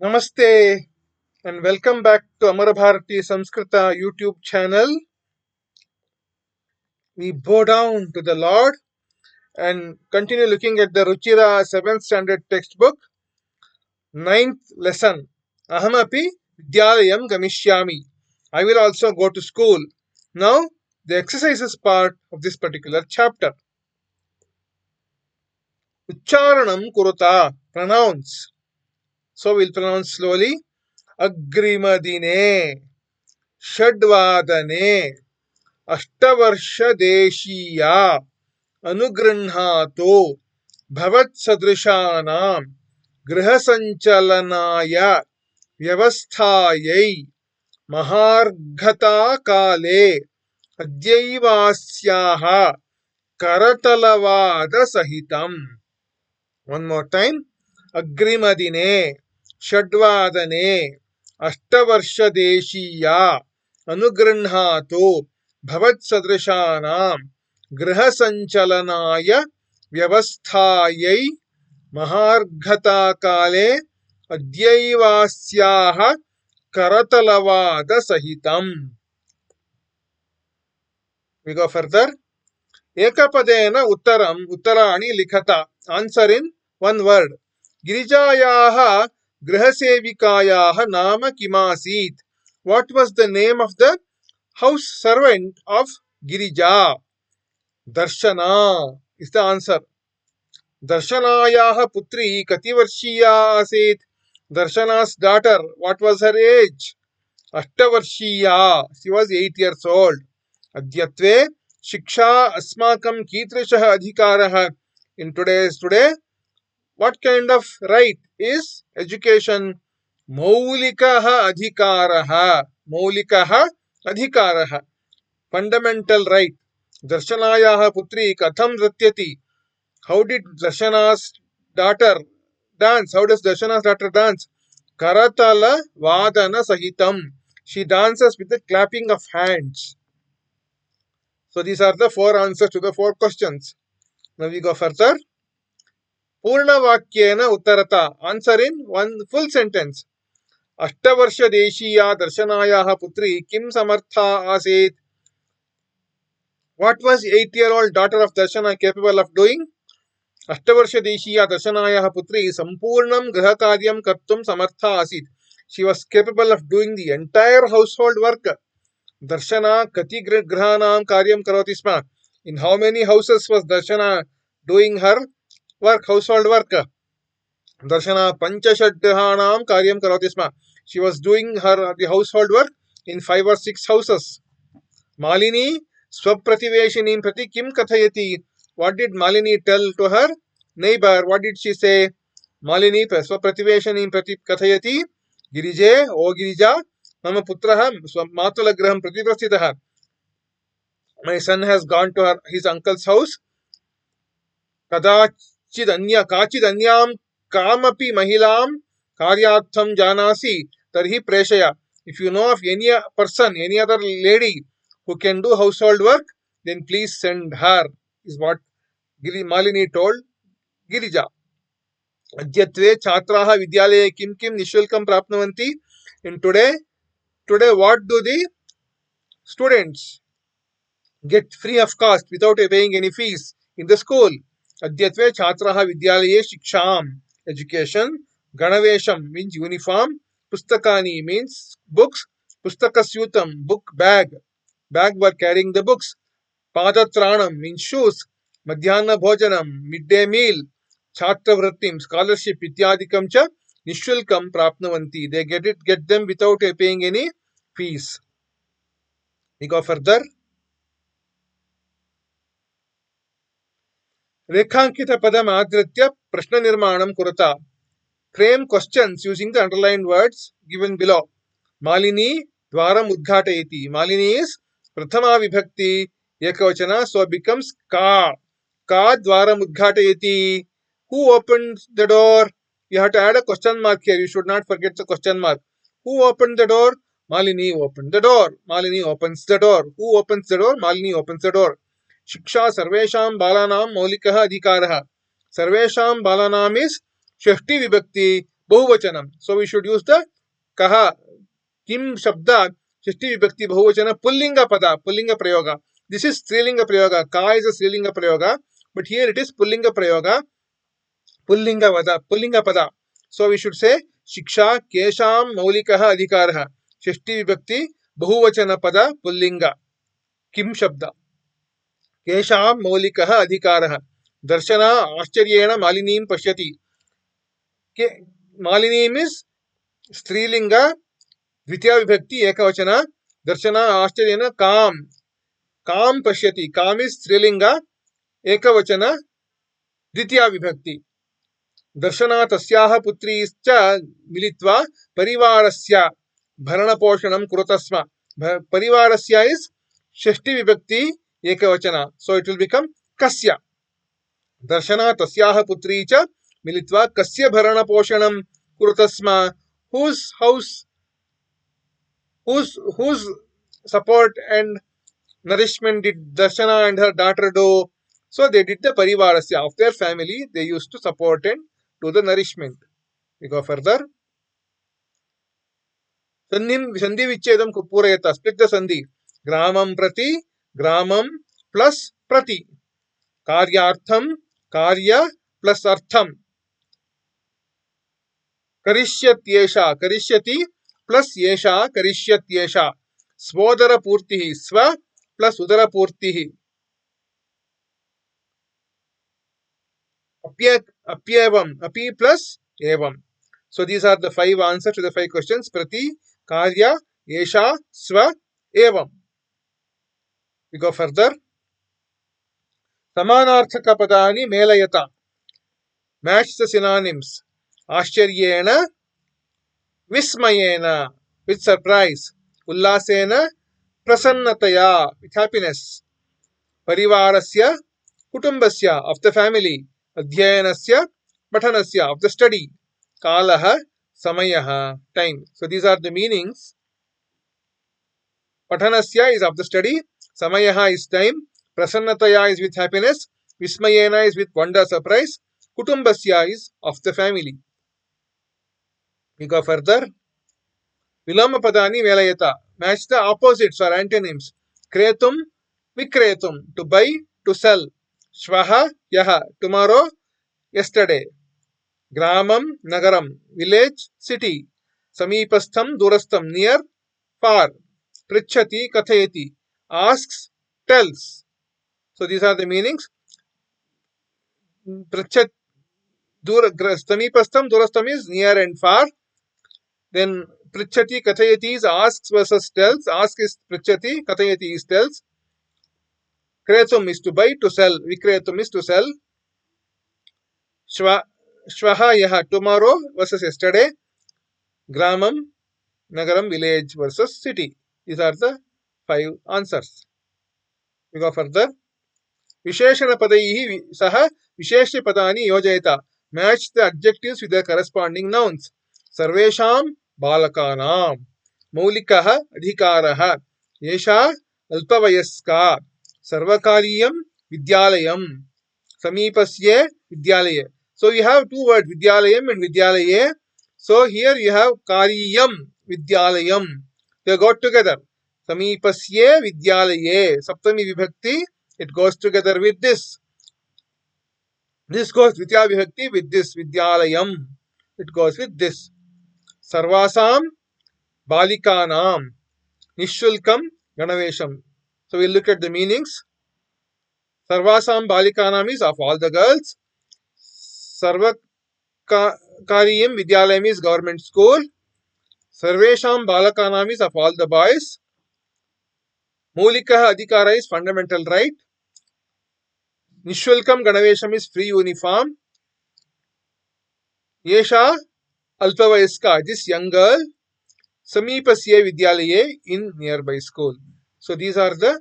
Namaste and welcome back to Amarabharati Samskrita YouTube channel. We bow down to the Lord and continue looking at the Ruchira 7th standard textbook, 9th lesson. Ahamapi Vidyalayam Gamishyami. I will also go to school. Now, the exercises part of this particular chapter. Ucharanam Kuruta. Pronounce. So we'll pronounce slowly. Agrimadine. Shadvadane. अष्टवर्षदेशीया अनुगृह्णातो भवत्सदृशानां गृहसञ्चलनाय व्यवस्थायै महार्घताकाले अद्यैवास्याः करतलवादसहितम्. One more time. अग्रिमदिने षड्वादने अष्टवर्षदेशीया अनुगृह्णातो भवत्सदृशानां गृहसञ्चलनाय व्यवस्थायै महार्घताकाले अद्यैवास्याः करतलवादसहितम्. We go further. Ekapadena uttaraani likhata. Answer in one word. Girijayaha grihasevikayaha nama kimasit. What was the name of the house servant of Girija? Darshana is the answer. Darshanayaha putri kati varshiya asit. Darshana's daughter, what was her age? Ashtavarshiya. She was 8 years old. Adyatve shiksha asmakam कीदृशः अधिकारः. In today, what kind of right is education? Maulikah adhikarah. Fundamental right. Darshanayaha putri katham nrityati. How did Darshana's daughter dance? How does Darshana's daughter dance? Karatala vadana sahitam. She dances with the clapping of hands. So these are the 4 answers to the 4 questions. Now we go further. Purnavakyena uttarata. Answer in one full sentence. Ashtavarsha deshiya Darshanayaha putri kim samartha asit. What was 8-year-old daughter of Darshana capable of doing? Ashtavarsha deshiya Darshanayaha putri sampurnam grahakaryam kartum samartha asit. She was capable of doing the entire household work. Darshana kati grahanam karyam karoti sma. In how many houses was Darshana doing her work, household work? Darshana panchashadhanam karyam karoti sma. She was doing the household work in 5 or 6 houses. Malini swaprativeshinim prati kim kathayati. What did Malini tell to her neighbor? What did she say? Malini swaprativeshinim prati kathayati. Girije, O Girija, mama putraha matulagraham pratiprasthitaha. My son has gone to his uncle's house. Kachidanyam kamapi mahilam karyartham janasi tarhi preshaya. If you know of any person, any other lady who can do household work, then please send her, is what Malini told Girija. Adyatve chhatraha vidyalaya kim nishulkam prapnavanti. And today what do the students get free of cost without paying any fees in the school? Adyatve chhatraha vidyalaye shiksham, education. Ganavesham means uniform. Pustakani means books. Pustakasyutam, book bag. Bag were carrying the books. Padatranam means shoes. Madhyana bhojanam, midday meal. Chhatravrittim, scholarship. Ityadikam cha nishulkam prapnavanti. They get them without paying any fees. We go further. Rekhankita padam adritya prashna nirmanam kurata. Frame questions using the underlined words given below. Malini dwaram udghatayati. Malini is prathama vibhakti ekavachana, so it becomes ka. Ka dwaram udghatayati. Who opened the door? You have to add a question mark here. You should not forget the question mark. Who opened the door? Malini opened the door. Malini opens the door. Who opens the door? Malini opens the door. Shiksha sarvesham balanam maulikah adhikarah. Sarvesham balanam is Shashti Vibhakti. बहुवचनम. So we should use the kaha. Kim shabda षष्ठी विभक्ति बहुवचन pullinga pada, pullinga prayoga. This is strilinga prayoga. Ka is a strilinga prayoga, but here it is pullinga prayoga. Pullinga pada. So we should say शिक्षा केशाम मौलिकः अधिकारः. षष्ठी विभक्ति बहुवचन पद pulling. किम शब्द केशां मौलिकः अधिकारः. दर्शना आश्चर्येण मालिनीं पश्यति. मालिनीं इस् स्त्रीलिंग द्वितीय विभक्ति एकवचन. दर्शना आश्चर्येण कां पश्यति. काम् इस् स्त्रीलिंग एकवचन द्वितीय विभक्ति. दर्शना तस्याः पुत्री च मिलित्वा परिवारस्य भरणपोषणं कुरुत स्म. परिवारस्य इस् षष्ठी विभक्ति एकवचन. सो इट विल बिकम कस्य. दर्शना तस्याः पुत्री च मिलित्वा कस्य भरणपोषणं कुरुत स्म. Whose support and nourishment did Darshana and her daughter do? So they did the parivarasya of their family. They used to support and do the nourishment. We go further. Sandhi vichedam purayata. Split the sandhi. Gramam prati, gramam plus prati. Karyartham, karya plus artham. Karishyat karishyati plus yesha, karishyat yesha. Svodara purtihi, swa plus udara purtihi. Apyevam, api plus evam. So these are the 5 answers to the 5 questions. Prati, karya, yesha, swa, evam. We go further. Samanarthaka padani melayata. Match the synonyms. Ashcharyena, vismayena, with surprise. Ullasena, prasannataya, with happiness. Parivarasya, kutumbasya, of the family. Adhyayanasya, pathanasya, of the study. Kalaha, samayaha, time. So these are the meanings. Pathanasya is of the study. Samayaha is time. Prasannataya is with happiness. Vismayena is with wonder, surprise. Kutumbasya is of the family. We go further. Vilama padani velayata. Match the opposites or antonyms. Kretum, vikretum. To buy, to sell. Shvaha, yaha. Tomorrow, yesterday. Gramam, nagaram. Village, city. Samipastham, durastham. Near, far. Prichhati, kathayati. Asks, tells. So these are the meanings. Prichat, samipastham, durastham is near and far. Then Prichhati, Kathayati is asks versus tells. Ask is Prichhati, Kathayati is tells. Kretum is to buy, to sell. Vikretum is to sell. Shvaha yaha, tomorrow versus yesterday. Gramam, Nagaram, village versus city. These are the 5 answers. We go further. Visheshana padaihi saha vishesha padani yojayata. Match the adjectives with their corresponding nouns. Sarvesham बालकानां. मौलिकः अधिकारः. एषा अल्पवयस्का. सर्वकारीयं विद्यालयं. समीपस्ये विद्यालये. So you have 2 words, vidyalayam and vidyalayye. So here you have kariyam, vidyalayam. They go together. Samipasye vidyalaye. Saptami vibhakti, it goes together with this. This goes Dvitiya vibhakti with this, vidyalayam. It goes with this. Sarvasam Balikanam Nishulkam Ganavesham. So we'll look at the meanings. Sarvasam Balikanam is of all the girls. Sarvakariyam Vidyalayam is government school. Sarvesham Balakanam is of all the boys. Maulikaha Adhikara is fundamental right. Nishulkam Ganavesham is free uniform. Yesha Alpavayaska, this young girl. Samipasye Vidyalaye, in nearby school. So these are the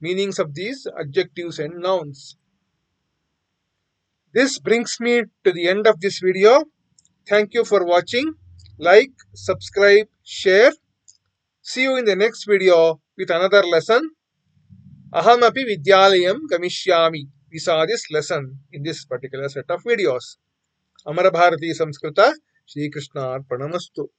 meanings of these adjectives and nouns. This brings me to the end of this video. Thank you for watching. Like, subscribe, share. See you in the next video with another lesson. Ahamapi Vidyalayam Gamishyami. We saw this lesson in this particular set of videos. Amara Bharati Samskrita ಶ್ರೀಕೃಷ್ಣಾರ್ಪಣಮಸ್ತು.